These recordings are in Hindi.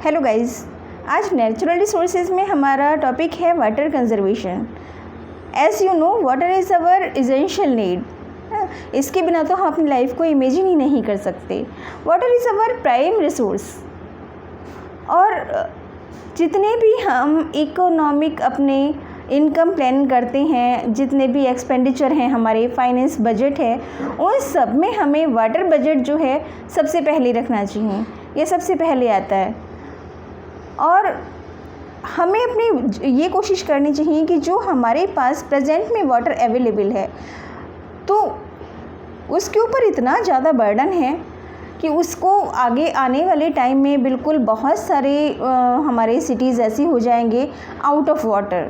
हेलो गाइस, आज नेचुरल रिसोर्सेज में हमारा टॉपिक है water conservation. As you know, water is our essential need. इसके बिना तो हम अपनी लाइफ को इमेजिन ही नहीं कर सकते। Water is our prime resource. और जितने भी हम इकोनॉमिक अपने इनकम प्लान करते हैं, जितने भी एक्सपेंडिचर हैं, हमारे फाइनेंस बजट है, उन सब में हमें वाटर बजट जो है सबसे पहले रखना चाहिए। ये सबसे पहले आता है और हमें अपनी ये कोशिश करनी चाहिए कि जो हमारे पास प्रेजेंट में वाटर अवेलेबल है तो उसके ऊपर इतना ज़्यादा बर्डन है कि उसको आगे आने वाले टाइम में बिल्कुल बहुत सारे हमारे सिटीज़ ऐसी हो जाएंगे out of water,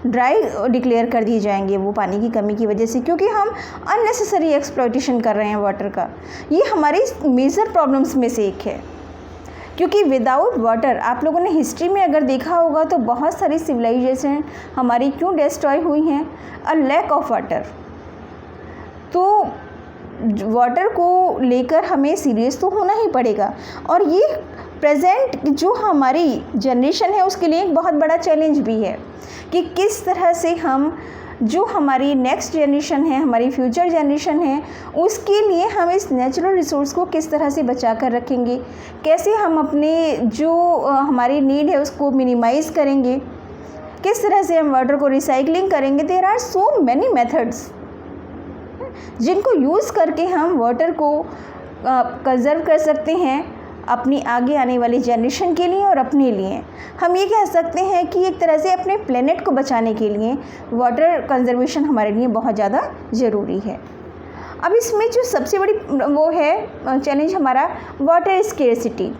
dry declare कर दिए जाएंगे वो पानी की कमी की वजह से, क्योंकि हम अननेसेसरी एक्सप्लॉयटेशन कर रहे हैं वाटर का। ये हमारी मेजर प्रॉब्लम्स में से एक है, क्योंकि विदाउट वाटर, आप लोगों ने हिस्ट्री में अगर देखा होगा तो बहुत सारी सिविलाइजेशन हमारी क्यों डिस्ट्रॉय हुई हैं, अ लैक ऑफ वाटर। तो वाटर को लेकर हमें सीरियस तो होना ही पड़ेगा। और ये प्रेजेंट जो हमारी जनरेशन है उसके लिए एक बहुत बड़ा चैलेंज भी है कि किस तरह से हम जो हमारी नेक्स्ट जनरेशन है, हमारी फ्यूचर जनरेशन है, उसके लिए हम इस नेचुरल रिसोर्स को किस तरह से बचा कर रखेंगे, कैसे हम अपने जो हमारी नीड है उसको मिनिमाइज़ करेंगे, किस तरह से हम वाटर को रिसाइकलिंग करेंगे। There are so many methods जिनको यूज़ करके हम वाटर को कंजर्व कर सकते हैं अपनी आगे आने वाली जनरेशन के लिए और अपने लिए। हम ये कह सकते हैं कि एक तरह से अपने प्लेनेट को बचाने के लिए वाटर कंजर्वेशन हमारे लिए बहुत ज़्यादा ज़रूरी है। अब इसमें जो सबसे बड़ी वो है चैलेंज हमारा, water scarcity.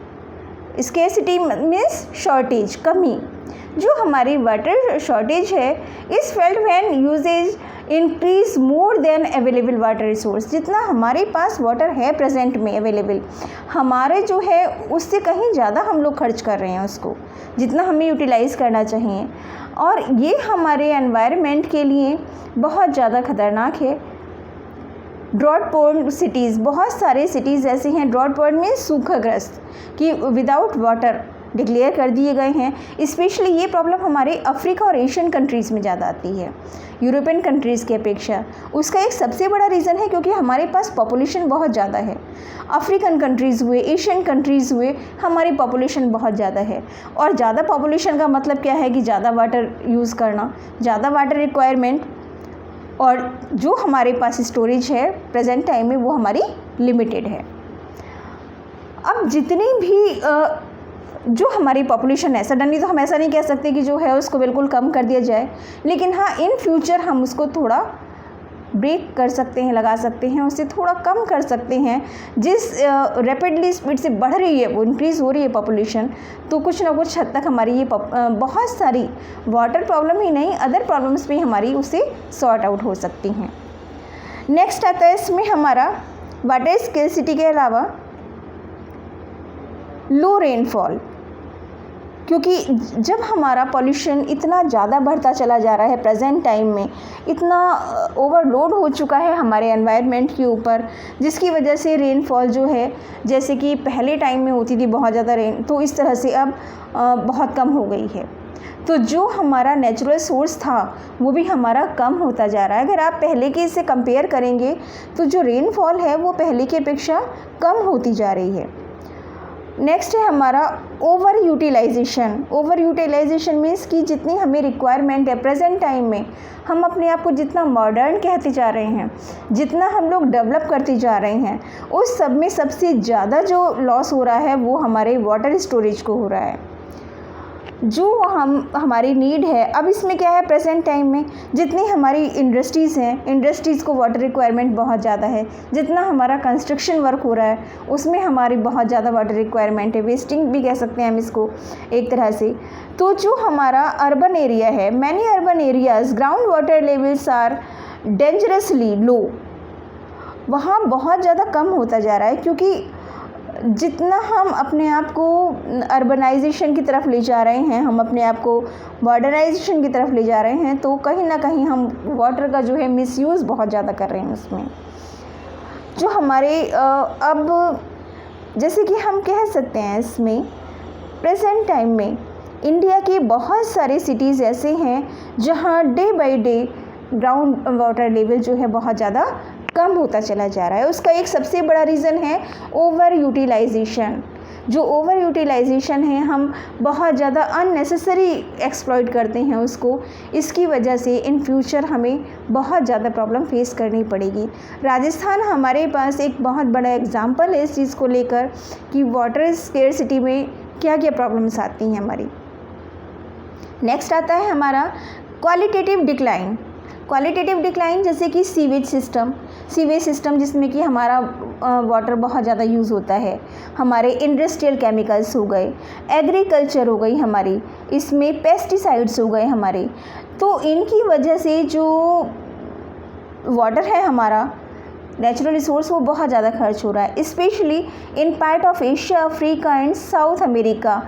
Scarcity means shortage, कमी। जो हमारी वाटर शॉर्टेज है is felt when usages increase more than available water resource. जितना हमारे पास वाटर है प्रेजेंट में अवेलेबल, हमारे जो है उससे कहीं ज़्यादा हम लोग खर्च कर रहे हैं उसको, जितना हमें यूटिलाइज़ करना चाहिए। और ये हमारे एनवायरनमेंट के लिए बहुत ज़्यादा ख़तरनाक है। ड्रॉट प्रोन सिटीज़, बहुत सारे सिटीज़ ऐसे हैं, ड्रॉट प्रोन में सूखाग्रस्त, कि विदाउट वाटर डिक्लेयर कर दिए गए हैं। स्पेशली ये प्रॉब्लम हमारे अफ्रीका और एशियन कंट्रीज़ में ज़्यादा आती है यूरोपियन कंट्रीज़ की अपेक्षा। उसका एक सबसे बड़ा रीज़न है क्योंकि हमारे पास पॉपुलेशन बहुत ज़्यादा है। अफ्रीकन कंट्रीज़ हुए, एशियन कंट्रीज़ हुए, हमारी पॉपुलेशन बहुत ज़्यादा है। और ज़्यादा पॉपुलेशन का मतलब क्या है कि ज़्यादा वाटर यूज़ करना, ज़्यादा वाटर रिक्वायरमेंट, और जो हमारे पास स्टोरेज है प्रेजेंट टाइम में वो हमारी लिमिटेड है। अब जितनी भी जो हमारी पॉपुलेशन है, सडनली तो हम ऐसा नहीं कह सकते कि जो है उसको बिल्कुल कम कर दिया जाए, लेकिन हाँ इन फ्यूचर हम उसको थोड़ा ब्रेक कर सकते हैं, लगा सकते हैं, उससे थोड़ा कम कर सकते हैं। जिस रैपिडली स्पीड से बढ़ रही है, वो इंक्रीज़ हो रही है पॉपुलेशन, तो कुछ ना कुछ हद तक हमारी ये बहुत सारी वाटर प्रॉब्लम ही नहीं, अदर प्रॉब्लम्स भी हमारी उससे सॉर्ट आउट हो सकती हैं। नेक्स्ट आता है इसमें हमारा वाटर स्केर्सिटी के अलावा लो रेनफॉल। क्योंकि जब हमारा पॉल्यूशन इतना ज़्यादा बढ़ता चला जा रहा है प्रेजेंट टाइम में, इतना ओवरलोड हो चुका है हमारे एनवायरनमेंट के ऊपर, जिसकी वजह से रेनफॉल जो है, जैसे कि पहले टाइम में होती थी बहुत ज़्यादा रेन, तो इस तरह से अब बहुत कम हो गई है। तो जो हमारा नेचुरल सोर्स था वो भी हमारा कम होता जा रहा है। अगर आप पहले के इससे कंपेयर करेंगे तो जो रेनफॉल है वो पहले की अपेक्षा कम होती जा रही है। नेक्स्ट है हमारा over utilization. Over utilization means कि जितनी हमें रिक्वायरमेंट है प्रेजेंट टाइम में, हम अपने आप को जितना मॉडर्न कहते जा रहे हैं, जितना हम लोग डेवलप करते जा रहे हैं, उस सब में सबसे ज़्यादा जो लॉस हो रहा है वो हमारे वाटर स्टोरेज को हो रहा है, जो हमारी नीड है। अब इसमें क्या है, प्रेजेंट टाइम में जितनी हमारी इंडस्ट्रीज़ हैं, इंडस्ट्रीज़ को वाटर रिक्वायरमेंट बहुत ज़्यादा है। जितना हमारा कंस्ट्रक्शन वर्क हो रहा है उसमें हमारी बहुत ज़्यादा वाटर रिक्वायरमेंट है, वेस्टिंग भी कह सकते हैं हम इसको एक तरह से। तो जो हमारा अर्बन एरिया है, many urban areas ground water levels are dangerously low, वहाँ बहुत ज़्यादा कम होता जा रहा है। क्योंकि जितना हम अपने आप को अर्बनाइजेशन की तरफ ले जा रहे हैं, हम अपने आप को मॉडर्नाइजेशन की तरफ ले जा रहे हैं, तो कहीं ना कहीं हम वाटर का जो है मिसयूज़ बहुत ज़्यादा कर रहे हैं उसमें। जो हमारे अब जैसे कि हम कह सकते हैं इसमें प्रेजेंट टाइम में इंडिया के बहुत सारे सिटीज़ ऐसे हैं जहां day by day ground water level जो है बहुत ज़्यादा कम होता चला जा रहा है। उसका एक सबसे बड़ा रीज़न है ओवर यूटिलाइजेशन। जो ओवर यूटिलाइजेशन है, हम बहुत ज़्यादा अननेसेसरी एक्सप्लॉइट करते हैं उसको। इसकी वजह से इन फ्यूचर हमें बहुत ज़्यादा प्रॉब्लम फेस करनी पड़ेगी। राजस्थान हमारे पास एक बहुत बड़ा एग्जाम्पल है इस चीज़ को लेकर कि वाटर स्केर्सिटी में क्या क्या प्रॉब्लम्स आती हैं हमारी। नेक्स्ट आता है हमारा क्वालिटेटिव डिक्लाइन। क्वालिटेटिव डिक्लाइन जैसे कि सीवेज सिस्टम जिसमें कि हमारा वाटर बहुत ज़्यादा यूज़ होता है, हमारे इंडस्ट्रियल केमिकल्स हो गए, एग्रीकल्चर हो गई हमारी, इसमें पेस्टिसाइड्स हो गए हमारे। तो इनकी वजह से जो वाटर है हमारा नेचुरल रिसोर्स वो बहुत ज़्यादा खर्च हो रहा है, specially in part of Asia, Africa and south America.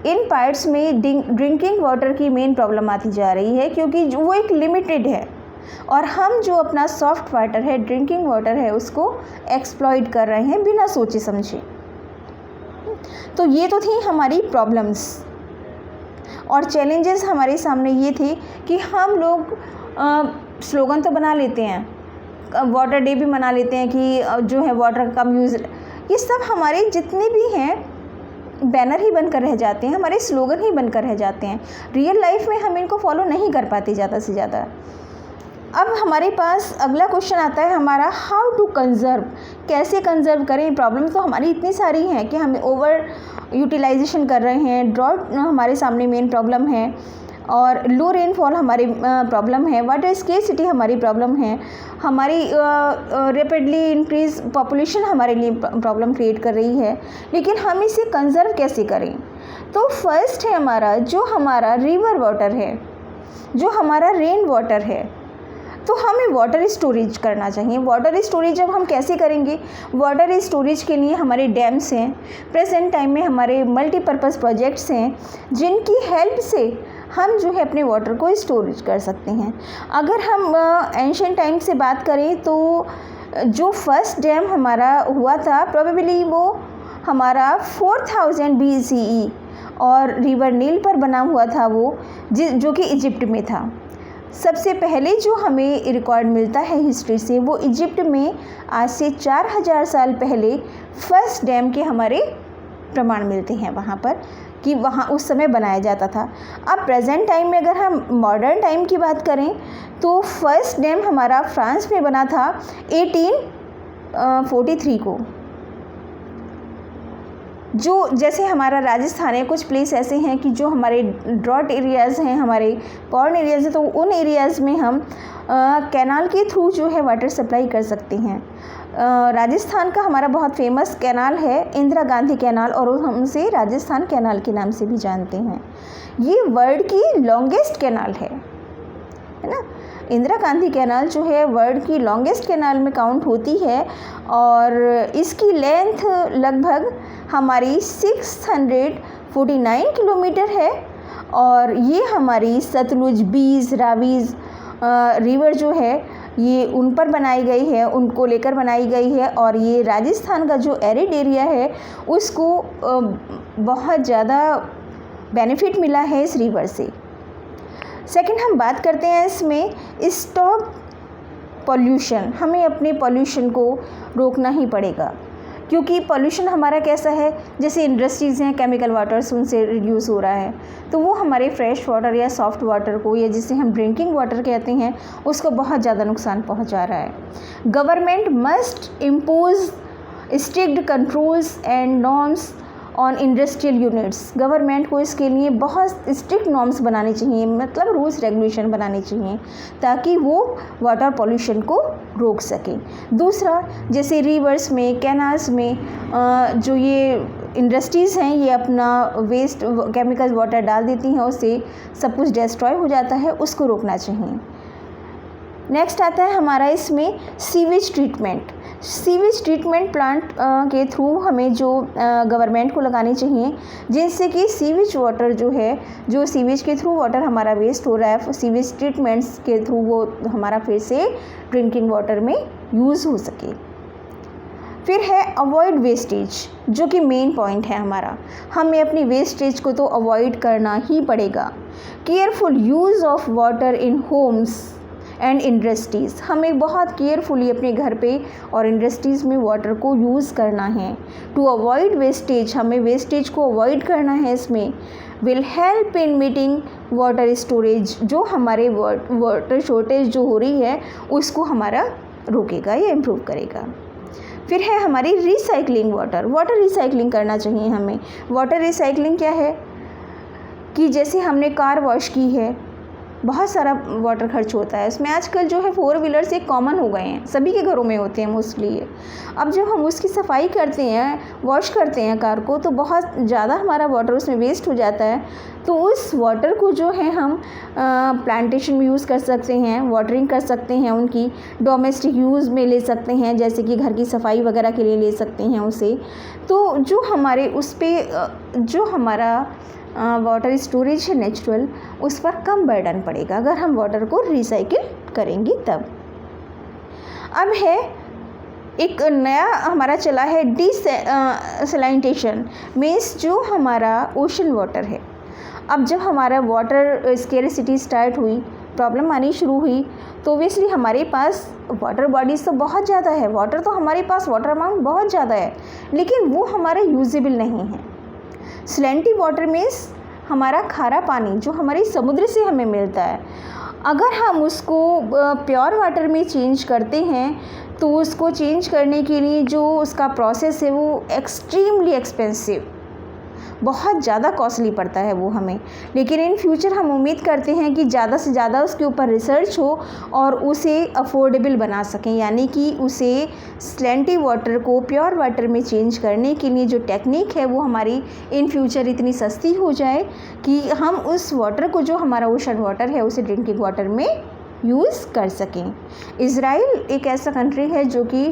In parts में ड्रिंकिंग वाटर की मेन प्रॉब्लम आती जा रही है क्योंकि वो एक लिमिटेड है और हम जो अपना सॉफ्ट वाटर है, ड्रिंकिंग वाटर है, उसको एक्सप्लॉइट कर रहे हैं बिना सोचे समझे। तो ये तो थी हमारी प्रॉब्लम्स और चैलेंजेस हमारे सामने ये थे कि हम लोग स्लोगन तो बना लेते हैं, वाटर डे भी मना लेते हैं कि जो है वाटर का कम यूज़, ये सब हमारे जितने भी हैं बैनर ही बनकर रह जाते हैं, हमारे स्लोगन ही बनकर रह जाते हैं। रियल लाइफ में हम इनको फॉलो नहीं कर पाते ज़्यादा से ज़्यादा। अब हमारे पास अगला क्वेश्चन आता है हमारा, हाउ टू कंज़र्व, कैसे कंज़र्व करें। प्रॉब्लम तो हमारी इतनी सारी हैं कि हम ओवर यूटिलाइजेशन कर रहे हैं, ड्रॉट हमारे सामने मेन प्रॉब्लम है और लो रेनफॉल हमारी प्रॉब्लम है, वाटर स्केर्सिटी हमारी प्रॉब्लम है, हमारी रैपिडली इंक्रीज पॉपुलेशन हमारे लिए प्रॉब्लम क्रिएट कर रही है। लेकिन हम इसे कंज़र्व कैसे करें? तो फर्स्ट है हमारा जो हमारा रिवर वाटर है, जो हमारा रेन वाटर है, तो हमें वाटर स्टोरेज करना चाहिए। वाटर स्टोरेज अब हम कैसे करेंगे? वाटर स्टोरेज के लिए हमारे डैम्स हैं, प्रेजेंट टाइम में हमारे मल्टीपर्पज़ प्रोजेक्ट्स हैं जिनकी हेल्प से हम जो है अपने वाटर को स्टोरेज कर सकते हैं। अगर हम एंशिएंट टाइम से बात करें तो जो फर्स्ट डैम हमारा हुआ था प्रोबेबली वो हमारा 4000 BCE और रिवर नील पर बना हुआ था वो, जो कि इजिप्ट में था। सबसे पहले जो हमें रिकॉर्ड मिलता है हिस्ट्री से वो इजिप्ट में आज से 4000 साल पहले फर्स्ट डैम के हमारे प्रमाण मिलते हैं वहाँ पर कि वहाँ उस समय बनाया जाता था। अब प्रेजेंट टाइम में अगर हम मॉडर्न टाइम की बात करें तो फर्स्ट डैम हमारा फ्रांस में बना था 1843 को। जो जैसे हमारा राजस्थान है, कुछ प्लेस ऐसे हैं कि जो हमारे ड्रॉट एरियाज़ हैं, हमारे पॉर्न एरियाज़ हैं, तो उन एरियाज़ में हम कैनाल के थ्रू जो है वाटर सप्लाई कर सकते हैं। राजस्थान का हमारा बहुत फेमस कैनाल है इंदिरा गांधी कैनाल और हम उसे राजस्थान कैनाल के नाम से भी जानते हैं। ये वर्ल्ड की लॉन्गेस्ट कैनाल है ना। इंदिरा गांधी कैनाल जो है वर्ल्ड की लॉन्गेस्ट कैनाल में काउंट होती है और इसकी लेंथ लगभग हमारी 649 किलोमीटर है और ये हमारी सतलुज, बीज, रावीज़ रिवर जो है ये उन पर बनाई गई है, उनको लेकर बनाई गई है और ये राजस्थान का जो एरिड एरिया है उसको बहुत ज़्यादा बेनिफिट मिला है इस रिवर से। सेकंड हम बात करते हैं इसमें स्टॉप पॉल्यूशन। हमें अपने पॉल्यूशन को रोकना ही पड़ेगा क्योंकि पॉल्यूशन हमारा कैसा है, जैसे इंडस्ट्रीज़ हैं, केमिकल वाटर्स उनसे रिड्यूस हो रहा है तो वो हमारे फ्रेश वाटर या सॉफ्ट वाटर को या जिसे हम ड्रिंकिंग वाटर कहते हैं उसको बहुत ज़्यादा नुकसान पहुंचा रहा है। Government must impose strict controls and norms on industrial units. Government को इसके लिए बहुत स्ट्रिक्ट नॉर्म्स बनाने चाहिए, मतलब रूल्स रेगुलेशन बनाने चाहिए ताकि वो वाटर पॉल्यूशन को रोक सके। दूसरा, जैसे रिवर्स में, कैनाल्स में जो ये इंडस्ट्रीज़ हैं ये अपना वेस्ट केमिकल वाटर डाल देती हैं, उससे सब कुछ डिस्ट्रॉय हो जाता है, उसको रोकना चाहिए। नेक्स्ट आता है हमारा इसमें sewage treatment. Sewage treatment plant के थ्रू हमें जो गवर्नमेंट को लगानी चाहिए जिससे कि सीवेज वाटर जो है, जो सीवेज के थ्रू वाटर हमारा वेस्ट हो रहा है, सीवेज ट्रीटमेंट्स के थ्रू वो हमारा फिर से ड्रिंकिंग वाटर में यूज़ हो सके। फिर है अवॉइड वेस्टेज, जो कि मेन पॉइंट है हमारा। हमें अपनी वेस्टेज को तो अवॉइड करना ही पड़ेगा। Careful use of water in homes and industries, हमें बहुत केयरफुली अपने घर पे और इंडस्ट्रीज़ में वाटर को यूज़ करना है। टू अवॉइड वेस्टेज, हमें वेस्टेज को अवॉइड करना है इसमें। Will help in meeting water storage, जो हमारे वाटर शॉर्टेज जो हो रही है उसको हमारा रोकेगा या इम्प्रूव करेगा। फिर है हमारी रिसाइकलिंग वाटर। वाटर रिसाइकलिंग करना चाहिए हमें। वाटर रिसाइकलिंग क्या है कि जैसे हमने कार वॉश की है, बहुत सारा वाटर खर्च होता है उसमें। आजकल जो है 4 व्हीलर्स एक कॉमन हो गए हैं, सभी के घरों में होते हैं मोस्टली। अब जब हम उसकी सफाई करते हैं, वॉश करते हैं कार को, तो बहुत ज़्यादा हमारा वाटर उसमें वेस्ट हो जाता है। तो उस वाटर को जो है हम प्लांटेशन में यूज़ कर सकते हैं, वाटरिंग कर सकते हैं, उनकी डोमेस्टिक यूज़ में ले सकते हैं, जैसे कि घर की सफाई वगैरह के लिए ले सकते हैं उसे। तो जो हमारे उस पर जो हमारा वाटर स्टोरेज है नेचुरल, उस पर कम बर्डन पड़ेगा अगर हम वाटर को रिसाइकिल करेंगे तब। अब है एक नया हमारा चला है डिसैलिनेशन, मीन्स जो हमारा ओशन वाटर है। अब जब हमारा वाटर स्केर्सिटी स्टार्ट हुई, प्रॉब्लम आनी शुरू हुई, तो ओबियसली हमारे पास वाटर बॉडीज़ तो बहुत ज़्यादा है, वाटर तो हमारे पास वाटर अमाउंट बहुत ज़्यादा है, लेकिन वो हमारा यूजेबल नहीं है। सैलिनिटी वाटर मीन्स हमारा खारा पानी जो हमारे समुद्र से हमें मिलता है। अगर हम उसको प्योर वाटर में चेंज करते हैं तो उसको चेंज करने के लिए जो उसका प्रोसेस है वो एक्सट्रीमली एक्सपेंसिव, बहुत ज़्यादा कॉस्टली पड़ता है वो हमें। लेकिन इन फ्यूचर हम उम्मीद करते हैं कि ज़्यादा से ज़्यादा उसके ऊपर रिसर्च हो और उसे अफोर्डेबल बना सकें, यानी कि उसे सैलिनिटी वाटर को प्योर वाटर में चेंज करने के लिए जो टेक्निक है वो हमारी इन फ्यूचर इतनी सस्ती हो जाए कि हम उस वाटर को, जो हमारा ओशन वाटर है, उसे ड्रिंकिंग वाटर में यूज़ कर सकें। इज़राइल एक ऐसा कंट्री है जो कि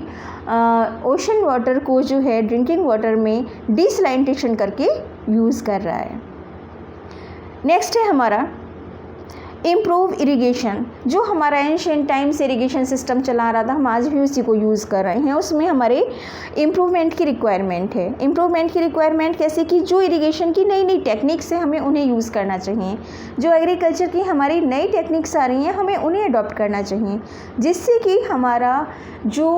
ओशन वाटर को जो है ड्रिंकिंग वाटर में डिसैलिनेशन करके यूज़ कर रहा है। नेक्स्ट है हमारा इम्प्रूव इरिगेशन। जो हमारा एंशिएंट टाइम से इरिगेशन सिस्टम चला रहा था, हम आज भी उसी को यूज़ कर रहे हैं। उसमें हमारे इम्प्रूवमेंट की रिक्वायरमेंट है। इम्प्रूवमेंट की रिक्वायरमेंट कैसे कि जो इरिगेशन की नई नई टेक्निक्स है हमें उन्हें यूज़ करना चाहिए। जो एग्रीकल्चर की हमारी नई टेक्निक्स आ रही हैं हमें उन्हें अडॉप्ट करना चाहिए, जिससे कि हमारा जो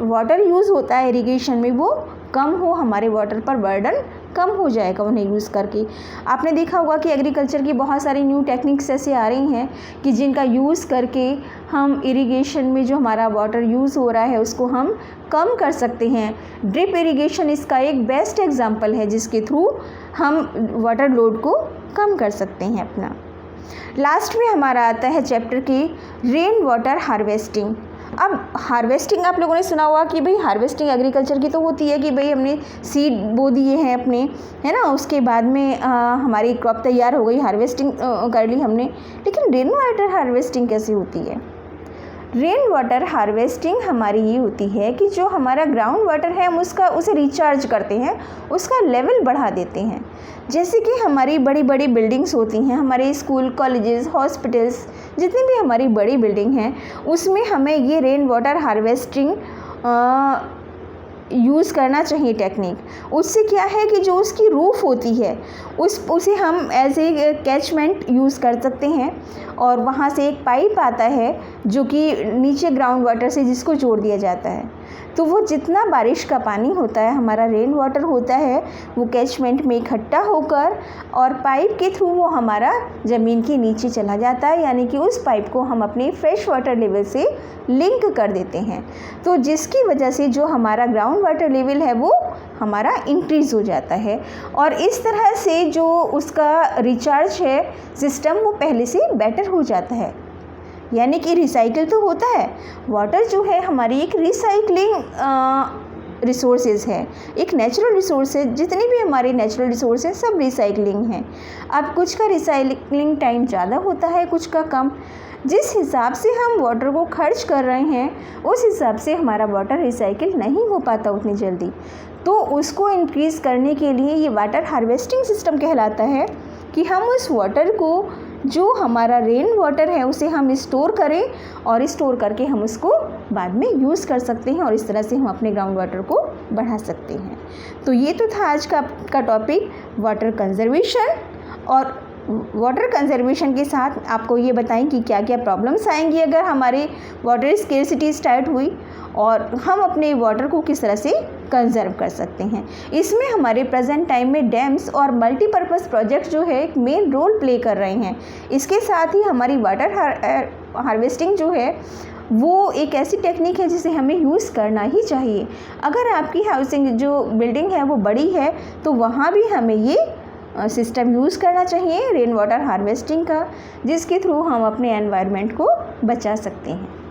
वाटर यूज़ होता है इरिगेशन में वो कम हो, हमारे वाटर पर बर्डन कम हो जाएगा उन्हें यूज़ करके। आपने देखा होगा कि एग्रीकल्चर की बहुत सारी न्यू टेक्निक्स ऐसे आ रही हैं कि जिनका यूज़ करके हम इरिगेशन में जो हमारा वाटर यूज़ हो रहा है उसको हम कम कर सकते हैं। ड्रिप इरिगेशन इसका एक बेस्ट एग्जांपल है, जिसके थ्रू हम वाटर लोड को कम कर सकते हैं अपना। लास्ट में हमारा आता है चैप्टर की रेन वाटर हार्वेस्टिंग। अब हार्वेस्टिंग आप लोगों ने सुना होगा कि भाई हार्वेस्टिंग एग्रीकल्चर की तो होती है कि भाई हमने सीड बो दिए हैं अपने, है ना, उसके बाद में हमारी क्रॉप तैयार हो गई, हार्वेस्टिंग कर ली हमने। लेकिन रेन वाटर हार्वेस्टिंग कैसे होती है? रेन वाटर हार्वेस्टिंग हमारी ये होती है कि जो हमारा ग्राउंड वाटर है हम उसे रिचार्ज करते हैं, उसका लेवल बढ़ा देते हैं। जैसे कि हमारी बड़ी बड़ी बिल्डिंग्स होती हैं, हमारे स्कूल, कॉलेजेस, हॉस्पिटल्स, जितनी भी हमारी बड़ी बिल्डिंग हैं, उसमें हमें ये रेन वाटर हार्वेस्टिंग यूज़ करना चाहिए टेक्निक। उससे क्या है कि जो उसकी रूफ़ होती है उसे हम एज ए कैचमेंट यूज़ कर सकते हैं, और वहाँ से एक पाइप आता है जो कि नीचे ग्राउंड वाटर से जिसको जोड़ दिया जाता है। तो वो जितना बारिश का पानी होता है, हमारा रेन वाटर होता है, वो कैचमेंट में इकट्ठा होकर और पाइप के थ्रू वो हमारा ज़मीन के नीचे चला जाता है, यानी कि उस पाइप को हम अपनी फ्रेश वाटर लेवल से लिंक कर देते हैं। तो जिसकी वजह से जो हमारा ग्राउंड वाटर लेवल है वो हमारा इंक्रीज़ हो जाता है, और इस तरह से जो उसका रिचार्ज है सिस्टम वो पहले से बेटर हो जाता है। यानी कि रिसाइकिल तो होता है, वाटर जो है हमारी एक रिसाइकलिंग रिसोर्सेज है, एक नेचुरल रिसोर्स है। जितनी भी हमारे नेचुरल रिसोर्स हैं सब रिसाइकलिंग हैं। अब कुछ का रिसाइकलिंग टाइम ज़्यादा होता है, कुछ का कम। जिस हिसाब से हम वाटर को खर्च कर रहे हैं उस हिसाब से हमारा वाटर रिसाइकिल नहीं हो पाता उतनी जल्दी। तो उसको इंक्रीज़ करने के लिए ये वाटर हार्वेस्टिंग सिस्टम कहलाता है कि हम उस वाटर को जो हमारा रेन वाटर है उसे हम स्टोर करें और स्टोर करके हम उसको बाद में यूज़ कर सकते हैं और इस तरह से हम अपने ग्राउंड वाटर को बढ़ा सकते हैं। तो ये तो था आज का टॉपिक वाटर कंजर्वेशन। और वाटर कंजर्वेशन के साथ आपको ये बताएं कि क्या क्या प्रॉब्लम्स आएंगी अगर हमारे वाटर स्केर्सिटी स्टार्ट हुई और हम अपने वाटर को किस तरह से कंजर्व कर सकते हैं। इसमें हमारे प्रेजेंट टाइम में डैम्स और मल्टीपर्पज़ प्रोजेक्ट जो है एक मेन रोल प्ले कर रहे हैं। इसके साथ ही हमारी वाटर हार्वेस्टिंग जो है वो एक ऐसी टेक्निक है जिसे हमें यूज़ करना ही चाहिए। अगर आपकी हाउसिंग जो बिल्डिंग है वो बड़ी है तो वहाँ भी हमें ये सिस्टम यूज़ करना चाहिए रेन वाटर हार्वेस्टिंग का, जिसके थ्रू हम अपने एनवायरनमेंट को बचा सकते हैं।